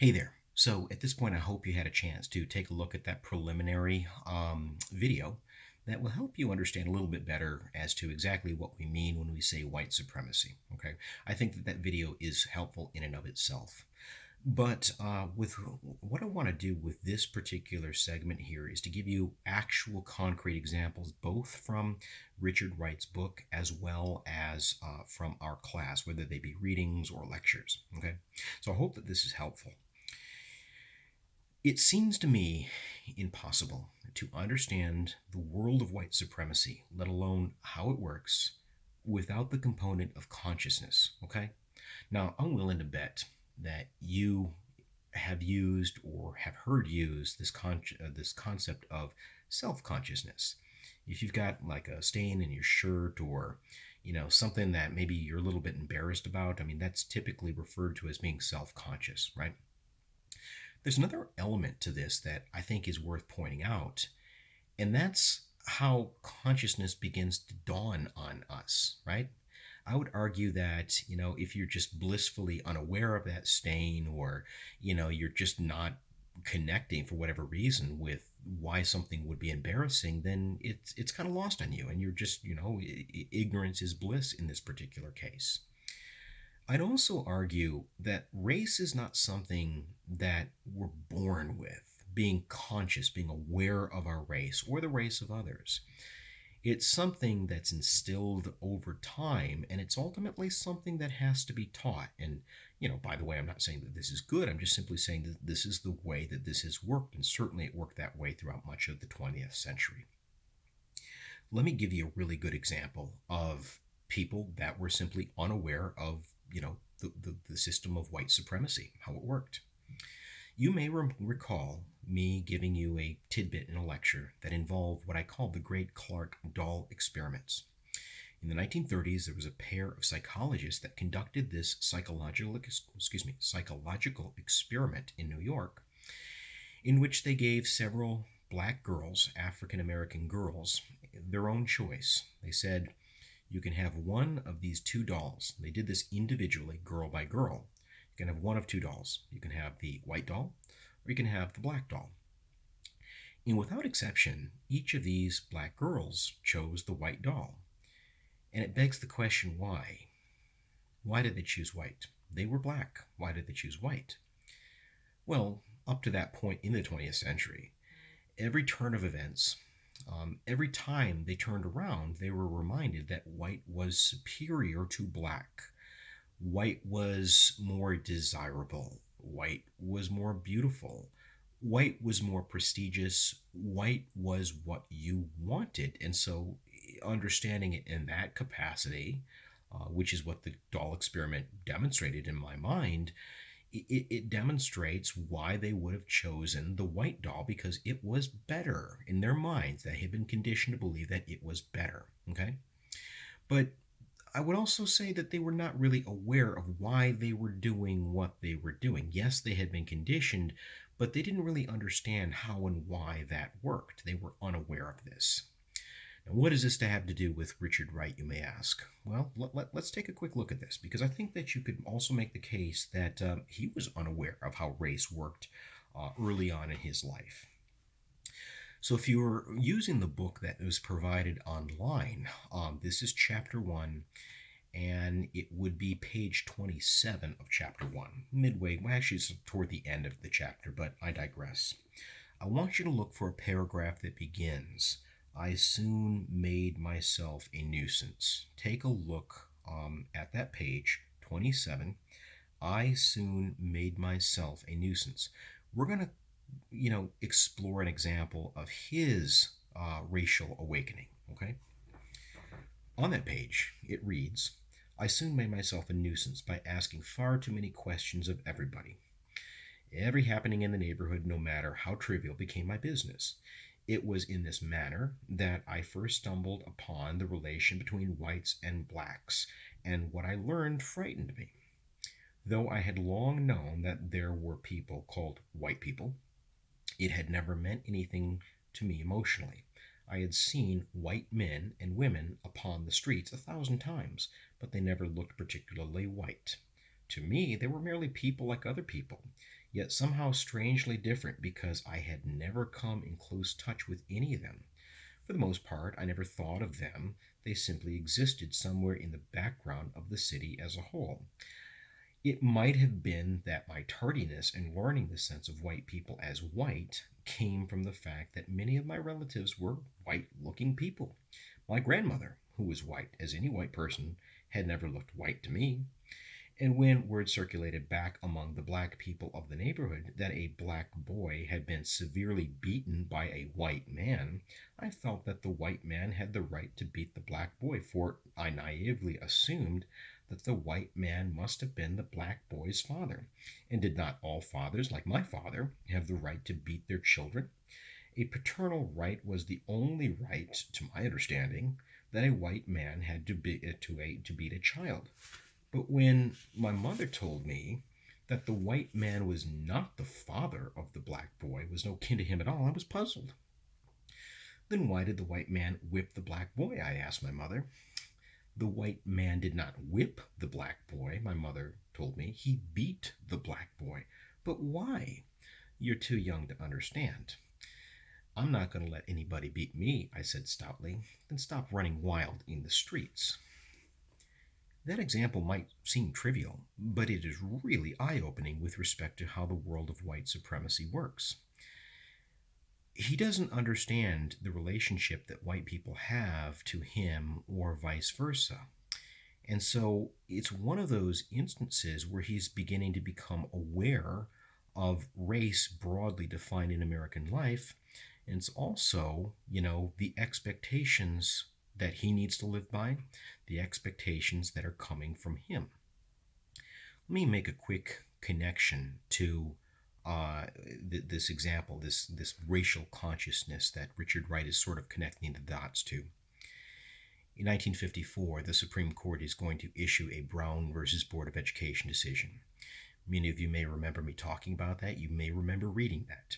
Hey there. So at this point, I hope you had a chance to take a look at that preliminary video that will help you understand a little bit better as to exactly what we mean when we say white supremacy. Okay, I think that video is helpful in and of itself. But with what I want to do with this particular segment here is to give you actual concrete examples, both from Richard Wright's book as well as from our class, whether they be readings or lectures. Okay, so I hope that this is helpful. It seems to me impossible to understand the world of white supremacy, let alone how it works, without the component of consciousness. Okay? Now, I'm willing to bet that you have used or have heard used this concept of self-consciousness. If you've got like a stain in your shirt or something that maybe you're a little bit embarrassed about, I mean that's typically referred to as being self-conscious, right? There's another element to this that I think is worth pointing out, and that's how consciousness begins to dawn on us, right? I would argue that, if you're just blissfully unaware of that stain or, you're just not connecting for whatever reason with why something would be embarrassing, then it's kind of lost on you and you're just, ignorance is bliss in this particular case. I'd also argue that race is not something that we're born with, being conscious, being aware of our race or the race of others. It's something that's instilled over time, and it's ultimately something that has to be taught. And, by the way, I'm not saying that this is good. I'm just simply saying that this is the way that this has worked, and certainly it worked that way throughout much of the 20th century. Let me give you a really good example of people that were simply unaware of, the system of white supremacy, how it worked. You may recall me giving you a tidbit in a lecture that involved what I call the Great Clark doll experiments. In the 1930s, there was a pair of psychologists that conducted this psychological experiment in New York, in which they gave several black girls, African American girls, their own choice. They said, you can have one of these two dolls. They did this individually, girl by girl. You can have one of two dolls. You can have the white doll, or you can have the black doll. And without exception, each of these black girls chose the white doll. And it begs the question, why? Why did they choose white? They were black. Why did they choose white? Well, up to that point in the 20th century, every turn of events, every time they turned around, they were reminded that white was superior to black. White was more desirable. White was more beautiful. White was more prestigious. White was what you wanted. And so, understanding it in that capacity, which is what the doll experiment demonstrated in my mind, it demonstrates why they would have chosen the white doll, because it was better in their minds. They had been conditioned to believe that it was better. Okay? But I would also say that they were not really aware of why they were doing what they were doing. Yes, they had been conditioned, but they didn't really understand how and why that worked. They were unaware of this. Now, what does this to have to do with Richard Wright, you may ask? Well, let's take a quick look at this, because I think that you could also make the case that he was unaware of how race worked early on in his life. So if you're using the book that was provided online, this is chapter 1, and it would be page 27 of chapter 1, midway, well, actually it's toward the end of the chapter, but I digress. I want you to look for a paragraph that begins, I soon made myself a nuisance. Take a look at that page, 27. I soon made myself a nuisance. We're going to, explore an example of his racial awakening, okay? On that page, it reads, I soon made myself a nuisance by asking far too many questions of everybody. Every happening in the neighborhood, no matter how trivial, became my business. It was in this manner that I first stumbled upon the relation between whites and blacks, and what I learned frightened me. Though I had long known that there were people called white people, it had never meant anything to me emotionally. I had seen white men and women upon the streets 1,000 times, but they never looked particularly white. To me, they were merely people like other people. yet somehow strangely different because I had never come in close touch with any of them. For the most part, I never thought of them. They simply existed somewhere in the background of the city as a whole. It might have been that my tardiness in learning the sense of white people as white came from the fact that many of my relatives were white looking people. My grandmother, who was white as any white person, had never looked white to me. And when word circulated back among the black people of the neighborhood that a black boy had been severely beaten by a white man, I felt that the white man had the right to beat the black boy, for I naively assumed that the white man must have been the black boy's father. And did not all fathers, like my father, have the right to beat their children? A paternal right was the only right, to my understanding, that a white man had to beat a child. But when my mother told me that the white man was not the father of the black boy, was no kin to him at all, I was puzzled. Then why did the white man whip the black boy? I asked my mother. The white man did not whip the black boy, my mother told me. He beat the black boy. But why? You're too young to understand. I'm not going to let anybody beat me, I said stoutly. Then stop running wild in the streets. That example might seem trivial, but it is really eye-opening with respect to how the world of white supremacy works. He doesn't understand the relationship that white people have to him or vice versa. And so it's one of those instances where he's beginning to become aware of race broadly defined in American life. And it's also, the expectations that he needs to live by, the expectations that are coming from him. Let me make a quick connection to this example, this racial consciousness that Richard Wright is sort of connecting the dots to. In 1954, the Supreme Court is going to issue a Brown versus Board of Education decision. Many of you may remember me talking about that. You may remember reading that.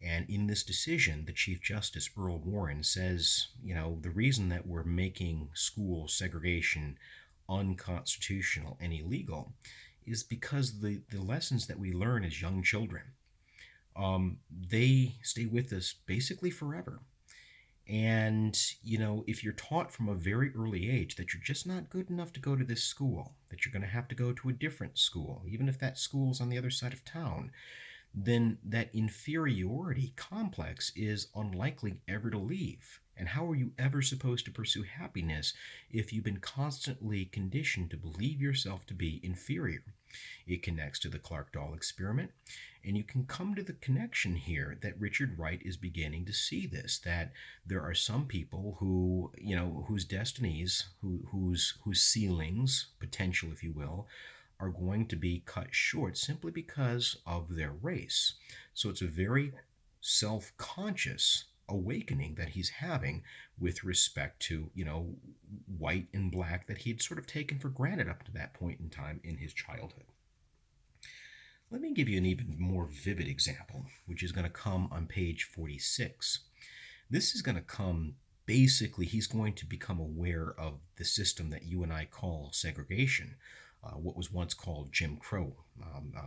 And in this decision, the Chief Justice, Earl Warren, says, the reason that we're making school segregation unconstitutional and illegal is because the lessons that we learn as young children, they stay with us basically forever. And, if you're taught from a very early age that you're just not good enough to go to this school, that you're going to have to go to a different school, even if that school's on the other side of town, then that inferiority complex is unlikely ever to leave. And how are you ever supposed to pursue happiness if you've been constantly conditioned to believe yourself to be inferior? It connects to the Clark Doll experiment, and you can come to the connection here that Richard Wright is beginning to see this, that there are some people who, whose destinies, whose ceilings, potential, if you will, are going to be cut short simply because of their race. So it's a very self-conscious awakening that he's having with respect to, white and black that he had sort of taken for granted up to that point in time in his childhood. Let me give you an even more vivid example, which is going to come on page 46. This is going to come, basically, he's going to become aware of the system that you and I call segregation, what was once called Jim Crow,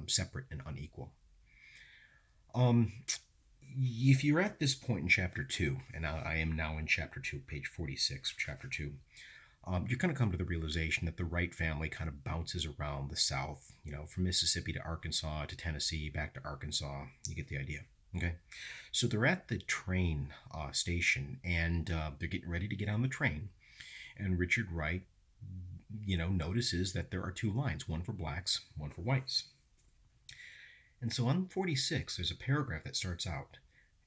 separate and unequal. If you're at this point in chapter 2, and I am now in chapter 2, page 46 of chapter 2, you're going to come to the realization that the Wright family kind of bounces around the South, from Mississippi to Arkansas to Tennessee, back to Arkansas. You get the idea. Okay, so they're at the train station, and they're getting ready to get on the train, and Richard Wright, notices that there are two lines, one for blacks, one for whites. And so on 46, there's a paragraph that starts out,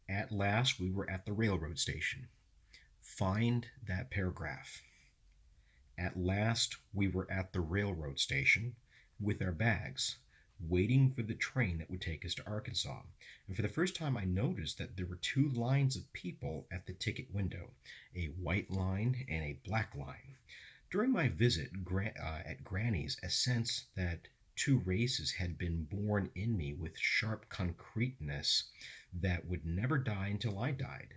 "At last we were at the railroad station." Find that paragraph. At last we were at the railroad station with our bags, waiting for the train that would take us to Arkansas. And for the first time, I noticed that there were two lines of people at the ticket window, a white line and a black line. During my visit at Granny's, a sense that two races had been born in me with sharp concreteness that would never die until I died.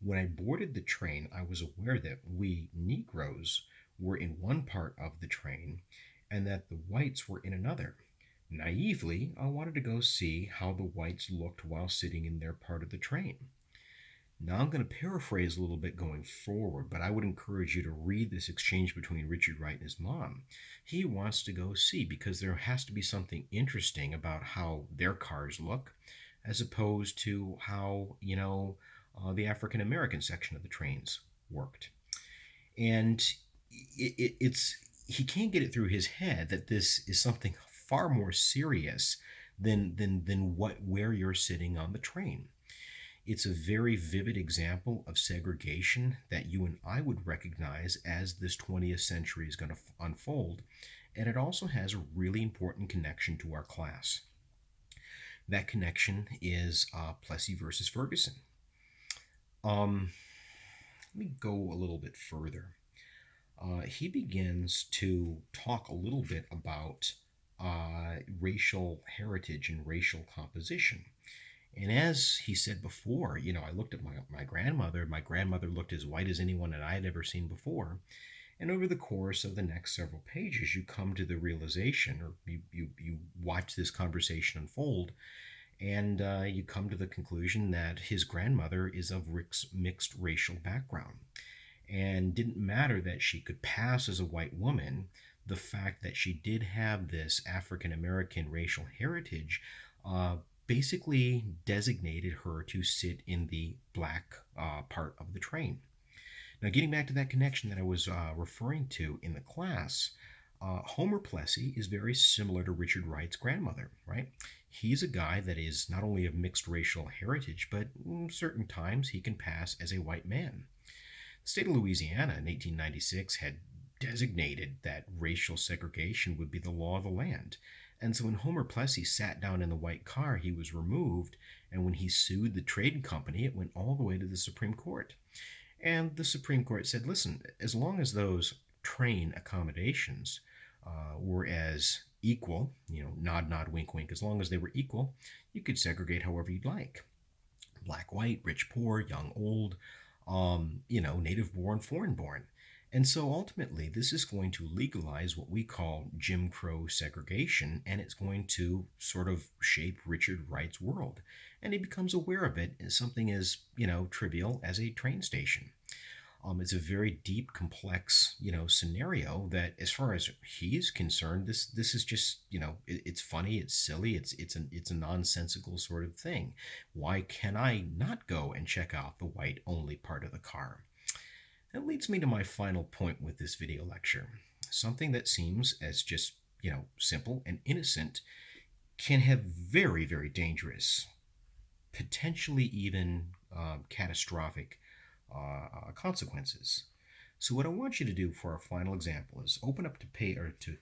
When I boarded the train, I was aware that we Negroes were in one part of the train and that the whites were in another. Naively, I wanted to go see how the whites looked while sitting in their part of the train. Now, I'm going to paraphrase a little bit going forward, but I would encourage you to read this exchange between Richard Wright and his mom. He wants to go see because there has to be something interesting about how their cars look as opposed to how, the African American section of the trains worked. And it's he can't get it through his head that this is something far more serious than where you're sitting on the train. It's a very vivid example of segregation that you and I would recognize as this 20th century is going to unfold. And it also has a really important connection to our class. That connection is Plessy versus Ferguson. Let me go a little bit further. He begins to talk a little bit about racial heritage and racial composition. And as he said before, I looked at my grandmother. My grandmother looked as white as anyone that I had ever seen before. And over the course of the next several pages, you come to the realization, or you watch this conversation unfold, and you come to the conclusion that his grandmother is of mixed racial background. And didn't matter that she could pass as a white woman, the fact that she did have this African American racial heritage basically designated her to sit in the black part of the train. Now, getting back to that connection that I was referring to in the class, Homer Plessy is very similar to Richard Wright's grandmother, right? He's a guy that is not only of mixed racial heritage, but certain times he can pass as a white man. The state of Louisiana in 1896 had designated that racial segregation would be the law of the land. And so when Homer Plessy sat down in the white car, he was removed. And when he sued the trading company, it went all the way to the Supreme Court. And the Supreme Court said, listen, as long as those train accommodations were as equal, nod, nod, wink, wink, as long as they were equal, you could segregate however you'd like. Black, white, rich, poor, young, old, native born, foreign born. And so ultimately, this is going to legalize what we call Jim Crow segregation, and it's going to sort of shape Richard Wright's world. And he becomes aware of it as something as, trivial as a train station. It's a very deep, complex, scenario that, as far as he is concerned, this is just, it's funny, it's silly, it's a nonsensical sort of thing. Why can I not go and check out the white only part of the car? That leads me to my final point with this video lecture. Something that seems as just, simple and innocent can have very, very dangerous, potentially even catastrophic consequences. So what I want you to do for our final example is open up to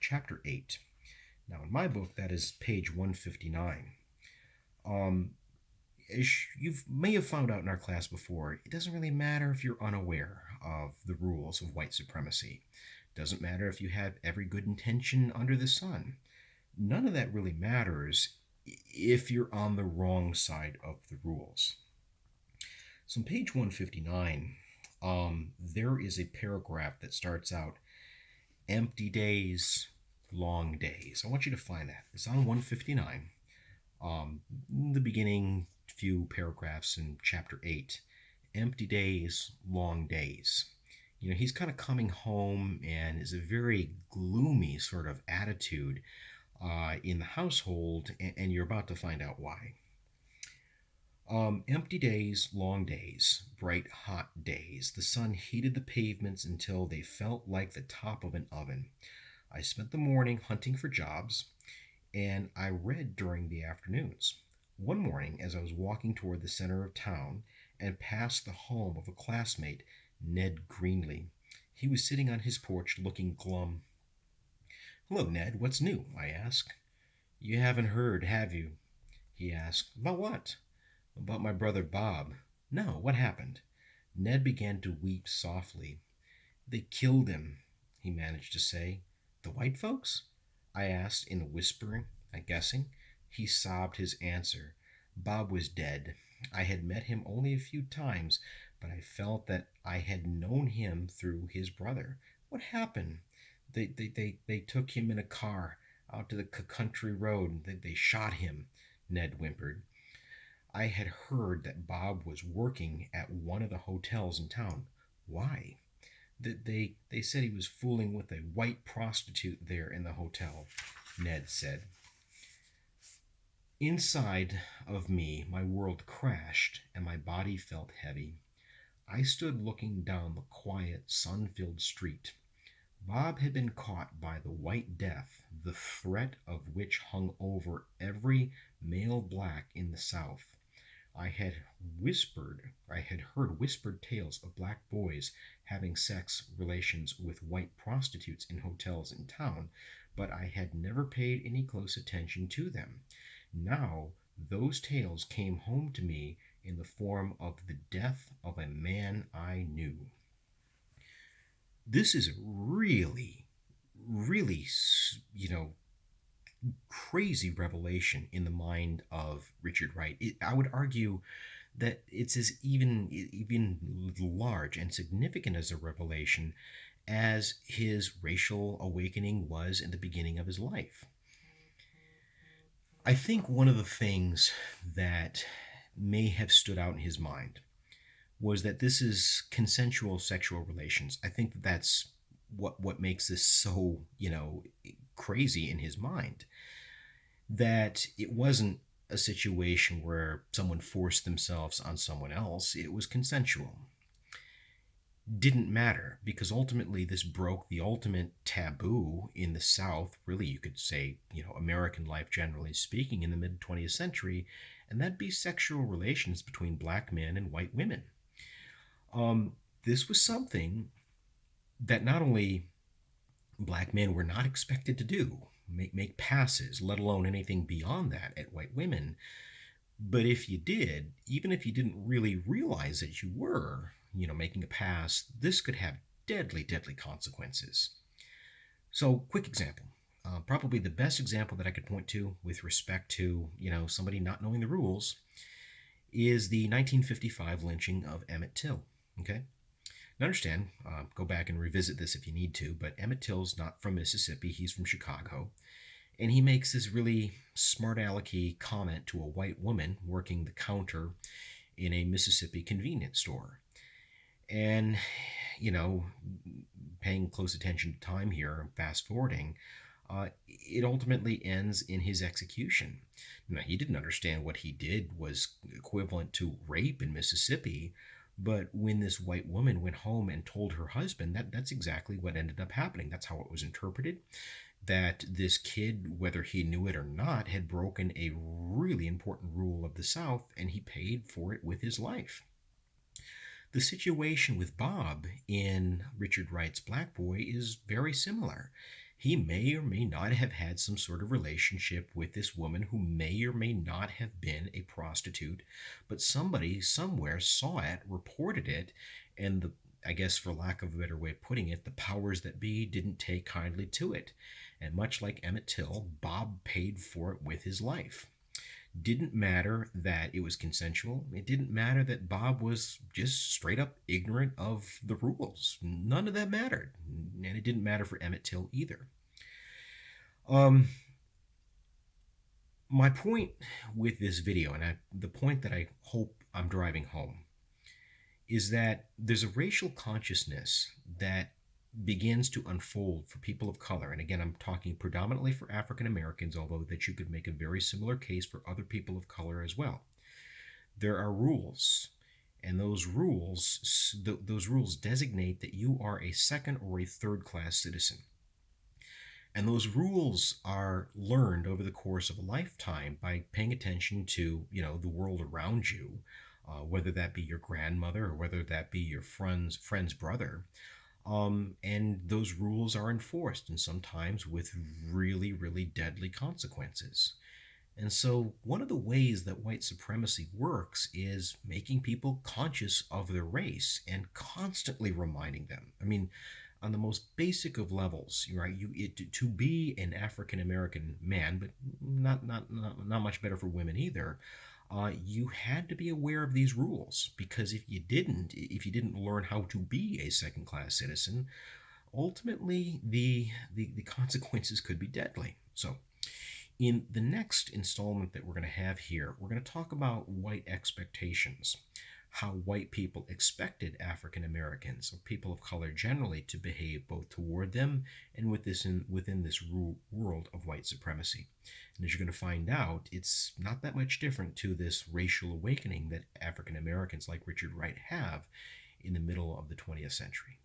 chapter 8. Now in my book, that is page 159. As you may have found out in our class before, it doesn't really matter if you're unaware of the rules of white supremacy. It doesn't matter if you have every good intention under the sun. None of that really matters if you're on the wrong side of the rules. So on page 159, there is a paragraph that starts out, empty days, long days. I want you to find that. It's on 159. The beginning few paragraphs in chapter 8, empty days, long days. He's kind of coming home and is a very gloomy sort of attitude in the household, and you're about to find out why. Empty days, long days, bright, hot days. The sun heated the pavements until they felt like the top of an oven. I spent the morning hunting for jobs, and I read during the afternoons. One morning, as I was walking toward the center of town and past the home of a classmate, Ned Greenlee, he was sitting on his porch looking glum. "Hello, Ned, what's new?" I asked. "You haven't heard, have you?" he asked. "About what?" "About my brother Bob." "No, what happened?" Ned began to weep softly. "They killed him," he managed to say. "The white folks?" I asked in a whisper, guessing. He sobbed his answer. Bob was dead. I had met him only a few times, but I felt that I had known him through his brother. "What happened?" They took him in a car. out to the country road. They shot him, Ned whimpered. I had heard that Bob was working at one of the hotels in town. Why? They said he was fooling with a white prostitute there in the hotel, Ned said. Inside of me, my world crashed and my body felt heavy. I stood looking down the quiet, sun-filled street. Bob had been caught by the White Death, the threat of which hung over every male black in the South. I had heard whispered tales of black boys having sex relations with white prostitutes in hotels in town, but I had never paid any close attention to them. Now, those tales came home to me in the form of the death of a man I knew. This is really, really, crazy revelation in the mind of Richard Wright. I would argue that it's as even large and significant as a revelation as his racial awakening was in the beginning of his life. I think one of the things that may have stood out in his mind was that this is consensual sexual relations. I think that's what makes this so, crazy in his mind. That it wasn't a situation where someone forced themselves on someone else, it was consensual. Didn't matter, because ultimately this broke the ultimate taboo in the South, really you could say, American life generally speaking, in the mid-20th century, and that'd be sexual relations between black men and white women. This was something that not only black men were not expected to do, make passes, let alone anything beyond that at white women, but if you did, even if you didn't really realize that you were, making a pass, this could have deadly, deadly consequences. So, quick example. Probably the best example that I could point to with respect to, somebody not knowing the rules is the 1955 lynching of Emmett Till. Okay? Now understand, go back and revisit this if you need to, but Emmett Till's not from Mississippi, he's from Chicago. And he makes this really smart alecky comment to a white woman working the counter in a Mississippi convenience store. And, paying close attention to time here, fast forwarding, it ultimately ends in his execution. Now, he didn't understand what he did was equivalent to rape in Mississippi, but when this white woman went home and told her husband, that's exactly what ended up happening. That's how it was interpreted. That this kid, whether he knew it or not, had broken a really important rule of the South, and he paid for it with his life. The situation with Bob in Richard Wright's Black Boy is very similar. He may or may not have had some sort of relationship with this woman who may or may not have been a prostitute, but somebody somewhere saw it, reported it, and I guess for lack of a better way of putting it, the powers that be didn't take kindly to it. And much like Emmett Till, Bob paid for it with his life. Didn't matter that it was consensual. It didn't matter that Bob was just straight up ignorant of the rules. None of that mattered. And it didn't matter for Emmett Till either. My point with this video, and the point that I hope I'm driving home, is that there's a racial consciousness that begins to unfold for people of color. And again, I'm talking predominantly for African Americans, although that you could make a very similar case for other people of color as well. There are rules, and those rules designate that you are a second or a third class citizen. And those rules are learned over the course of a lifetime by paying attention to, the world around you, whether that be your grandmother or whether that be your friend's brother. And those rules are enforced, and sometimes with really, really deadly consequences. And so one of the ways that white supremacy works is making people conscious of their race and constantly reminding them. I mean, on the most basic of levels, right? To be an African American man, but not much better for women either. You had to be aware of these rules, because if you didn't learn how to be a second-class citizen, ultimately the consequences could be deadly. So, in the next installment that we're going to have here, we're going to talk about white expectations, how white people expected African Americans, or people of color generally, to behave both toward them and within this world of white supremacy. And as you're going to find out, it's not that much different to this racial awakening that African Americans like Richard Wright have in the middle of the 20th century.